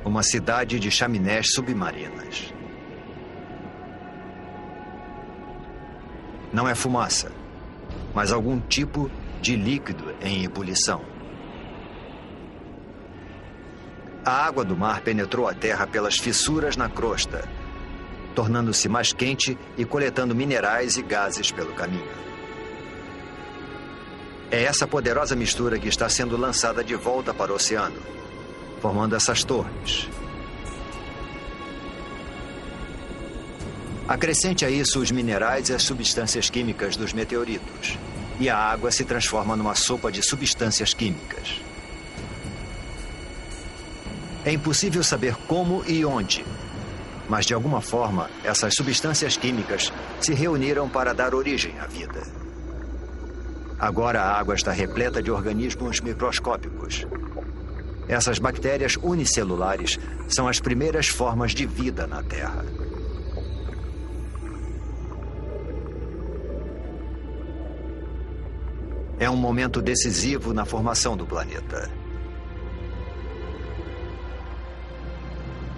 Uma cidade de chaminés submarinas. Não é fumaça, mas algum tipo de líquido em ebulição. A água do mar penetrou a terra pelas fissuras na crosta, tornando-se mais quente e coletando minerais e gases pelo caminho. É essa poderosa mistura que está sendo lançada de volta para o oceano, formando essas torres. Acrescente a isso os minerais e as substâncias químicas dos meteoritos, e a água se transforma numa sopa de substâncias químicas. É impossível saber como e onde, mas de alguma forma essas substâncias químicas se reuniram para dar origem à vida. Agora a água está repleta de organismos microscópicos. Essas bactérias unicelulares são as primeiras formas de vida na Terra. É um momento decisivo na formação do planeta.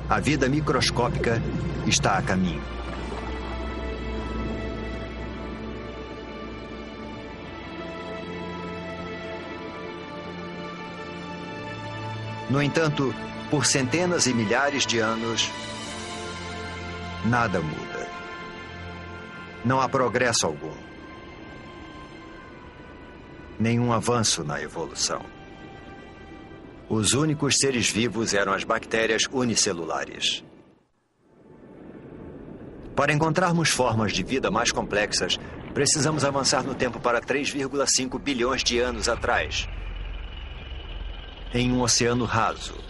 A vida microscópica está a caminho. No entanto, por centenas e milhares de anos, nada muda. Não há progresso algum. Nenhum avanço na evolução. Os únicos seres vivos eram as bactérias unicelulares. Para encontrarmos formas de vida mais complexas, precisamos avançar no tempo para 3,5 bilhões de anos atrás, em um oceano raso.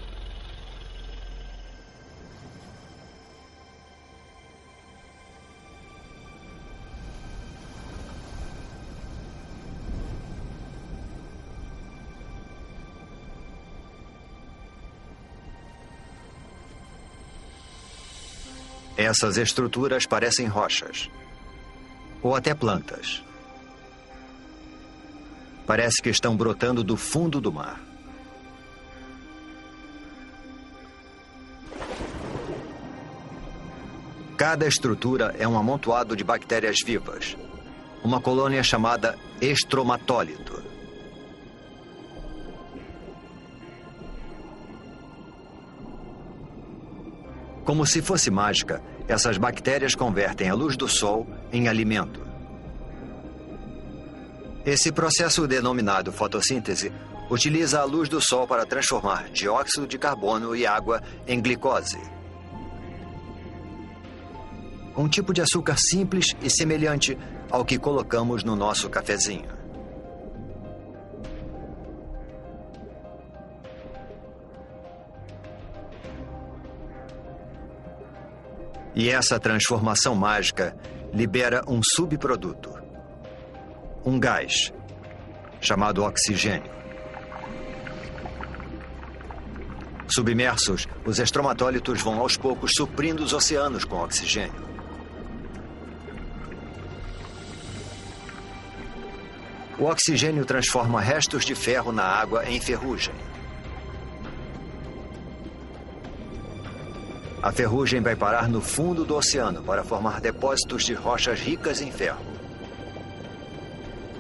Essas estruturas parecem rochas, ou até plantas. Parece que estão brotando do fundo do mar. Cada estrutura é um amontoado de bactérias vivas, uma colônia chamada estromatólito. Como se fosse mágica, essas bactérias convertem a luz do sol em alimento. Esse processo denominado fotossíntese utiliza a luz do sol para transformar dióxido de carbono e água em glicose. Um tipo de açúcar simples e semelhante ao que colocamos no nosso cafezinho. E essa transformação mágica libera um subproduto, um gás, chamado oxigênio. Submersos, os estromatólitos vão aos poucos suprindo os oceanos com oxigênio. O oxigênio transforma restos de ferro na água em ferrugem. A ferrugem vai parar no fundo do oceano para formar depósitos de rochas ricas em ferro.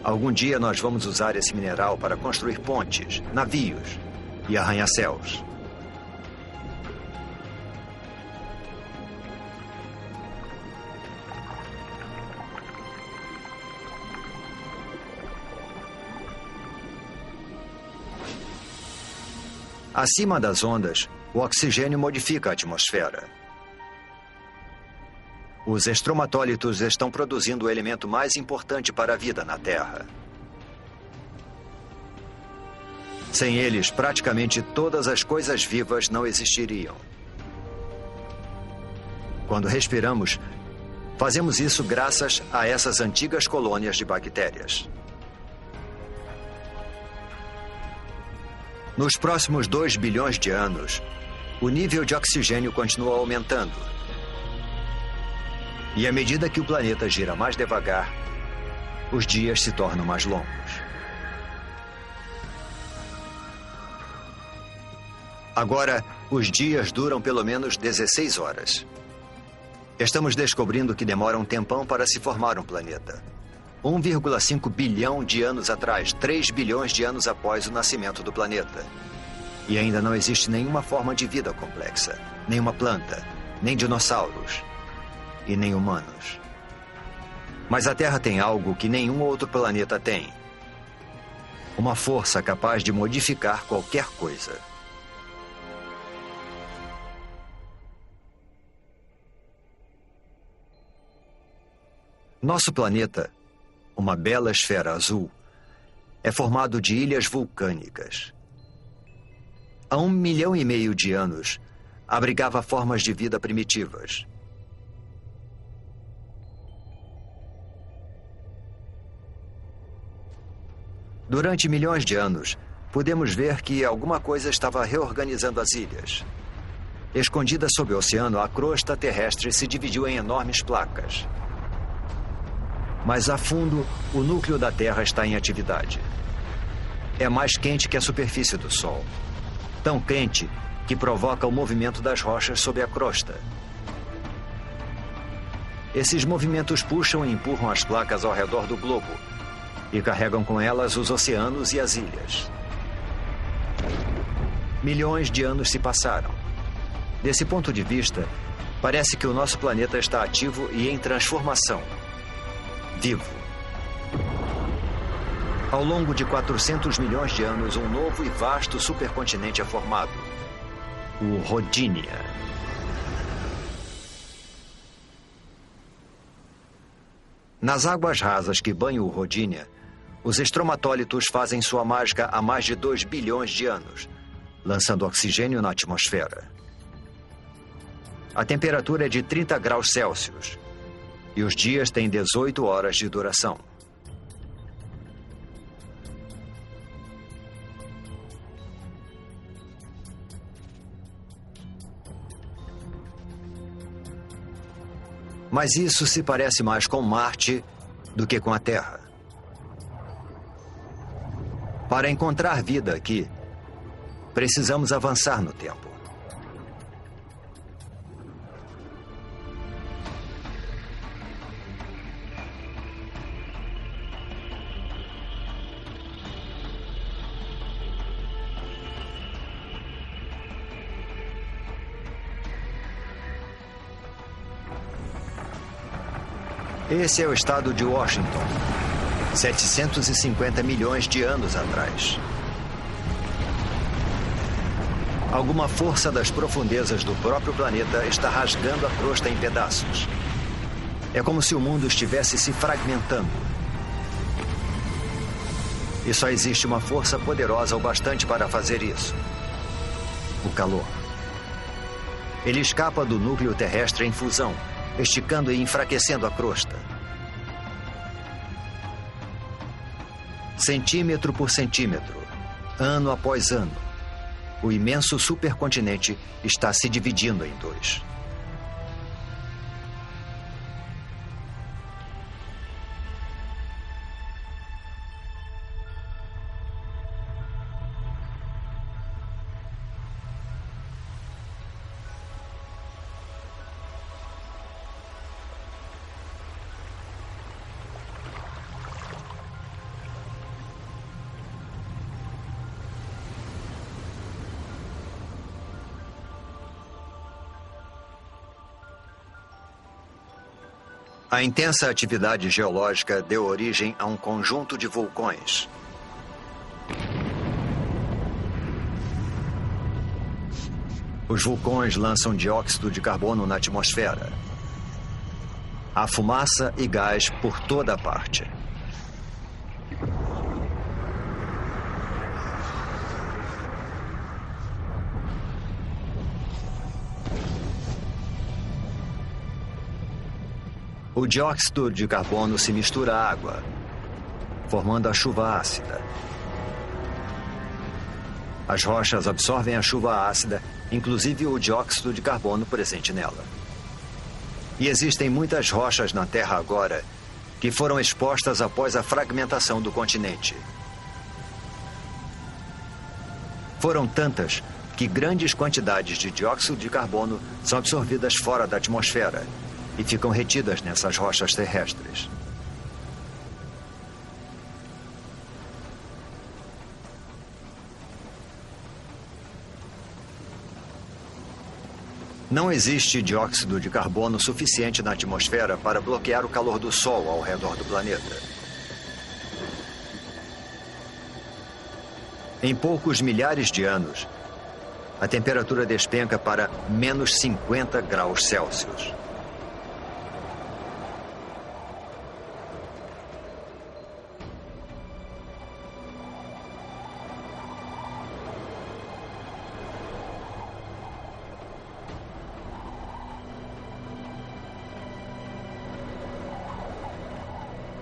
Algum dia nós vamos usar esse mineral para construir pontes, navios e arranha-céus. Acima das ondas, o oxigênio modifica a atmosfera. Os estromatólitos estão produzindo o elemento mais importante para a vida na Terra. Sem eles, praticamente todas as coisas vivas não existiriam. Quando respiramos, fazemos isso graças a essas antigas colônias de bactérias. Nos próximos 2 bilhões de anos, o nível de oxigênio continua aumentando. E à medida que o planeta gira mais devagar, os dias se tornam mais longos. Agora, os dias duram pelo menos 16 horas. Estamos descobrindo que demora um tempão para se formar um planeta. 1,5 bilhão de anos atrás, 3 bilhões de anos após o nascimento do planeta. E ainda não existe nenhuma forma de vida complexa. Nenhuma planta, nem dinossauros e nem humanos. Mas a Terra tem algo que nenhum outro planeta tem. Uma força capaz de modificar qualquer coisa. Nosso planeta, uma bela esfera azul, é formado de ilhas vulcânicas. Há 1,5 milhão de anos, abrigava formas de vida primitivas. Durante milhões de anos, podemos ver que alguma coisa estava reorganizando as ilhas. Escondida sob o oceano, a crosta terrestre se dividiu em enormes placas. Mais a fundo, o núcleo da Terra está em atividade. É mais quente que a superfície do Sol. Tão quente que provoca o movimento das rochas sob a crosta. Esses movimentos puxam e empurram as placas ao redor do globo e carregam com elas os oceanos e as ilhas. Milhões de anos se passaram. Desse ponto de vista, parece que o nosso planeta está ativo e em transformação. Vivo. Ao longo de 400 milhões de anos, um novo e vasto supercontinente é formado. O Rodinia. Nas águas rasas que banham o Rodinia, os estromatólitos fazem sua mágica há mais de 2 bilhões de anos, lançando oxigênio na atmosfera. A temperatura é de 30 graus Celsius e os dias têm 18 horas de duração. Mas isso se parece mais com Marte do que com a Terra. Para encontrar vida aqui, precisamos avançar no tempo. Esse é o estado de Washington, 750 milhões de anos atrás. Alguma força das profundezas do próprio planeta está rasgando a crosta em pedaços. É como se o mundo estivesse se fragmentando. E só existe uma força poderosa o bastante para fazer isso: o calor. Ele escapa do núcleo terrestre em fusão, esticando e enfraquecendo a crosta. Centímetro por centímetro, ano após ano, o imenso supercontinente está se dividindo em dois. A intensa atividade geológica deu origem a um conjunto de vulcões. Os vulcões lançam dióxido de carbono na atmosfera. Há fumaça e gás por toda a parte. O dióxido de carbono se mistura à água, formando a chuva ácida. As rochas absorvem a chuva ácida, inclusive o dióxido de carbono presente nela. E existem muitas rochas na Terra agora que foram expostas após a fragmentação do continente. Foram tantas que grandes quantidades de dióxido de carbono são absorvidas fora da atmosfera e ficam retidas nessas rochas terrestres. Não existe dióxido de carbono suficiente na atmosfera para bloquear o calor do Sol ao redor do planeta. Em poucos milhares de anos, a temperatura despenca para menos 50 graus Celsius.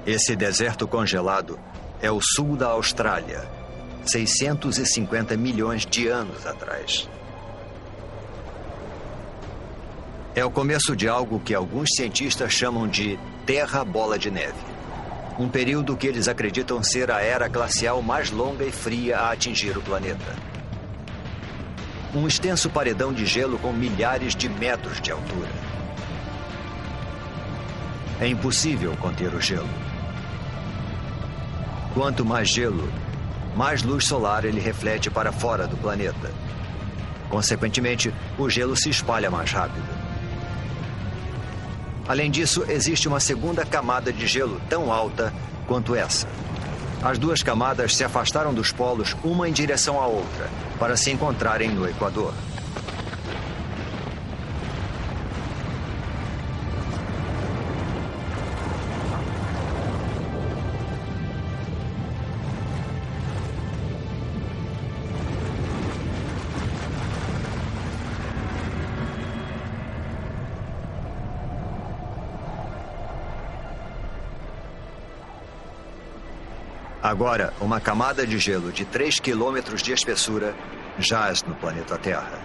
Esse deserto congelado é o sul da Austrália, 650 milhões de anos atrás. É o começo de algo que alguns cientistas chamam de Terra Bola de Neve. Um período que eles acreditam ser a era glacial mais longa e fria a atingir o planeta. Um extenso paredão de gelo com milhares de metros de altura. É impossível conter o gelo. Quanto mais gelo, mais luz solar ele reflete para fora do planeta. Consequentemente, o gelo se espalha mais rápido. Além disso, existe uma segunda camada de gelo tão alta quanto essa. As duas camadas se afastaram dos polos uma em direção à outra, para se encontrarem no Equador. Agora, uma camada de gelo de 3 quilômetros de espessura jaz no planeta Terra.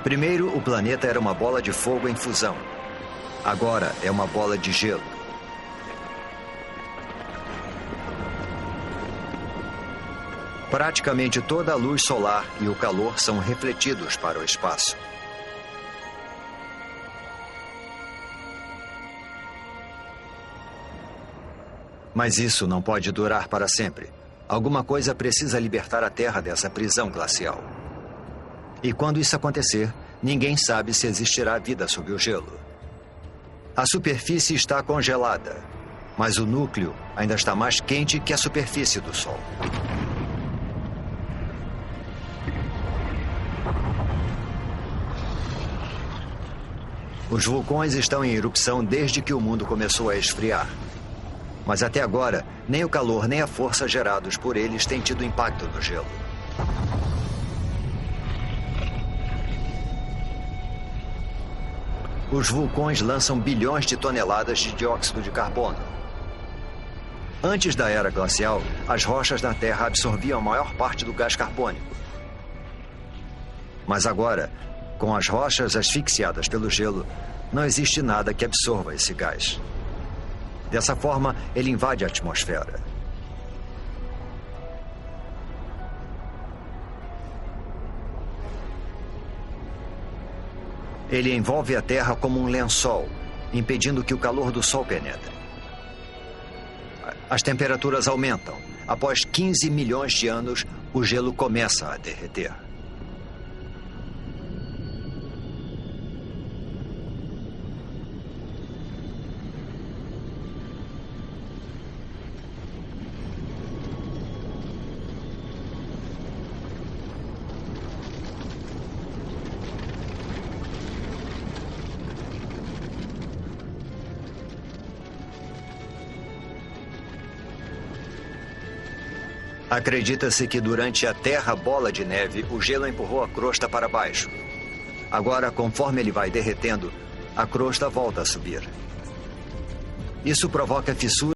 Primeiro, o planeta era uma bola de fogo em fusão. Agora é uma bola de gelo. Praticamente toda a luz solar e o calor são refletidos para o espaço. Mas isso não pode durar para sempre. Alguma coisa precisa libertar a Terra dessa prisão glacial. E quando isso acontecer, ninguém sabe se existirá vida sob o gelo. A superfície está congelada, mas o núcleo ainda está mais quente que a superfície do Sol. Os vulcões estão em erupção desde que o mundo começou a esfriar. Mas até agora, nem o calor nem a força gerados por eles têm tido impacto no gelo. Os vulcões lançam bilhões de toneladas de dióxido de carbono. Antes da era glacial, as rochas na Terra absorviam a maior parte do gás carbônico. Mas agora, com as rochas asfixiadas pelo gelo, não existe nada que absorva esse gás. Dessa forma, ele invade a atmosfera. Ele envolve a Terra como um lençol, impedindo que o calor do Sol penetre. As temperaturas aumentam. Após 15 milhões de anos, o gelo começa a derreter. Acredita-se que durante a Terra Bola de Neve, o gelo empurrou a crosta para baixo. Agora, conforme ele vai derretendo, a crosta volta a subir. Isso provoca fissuras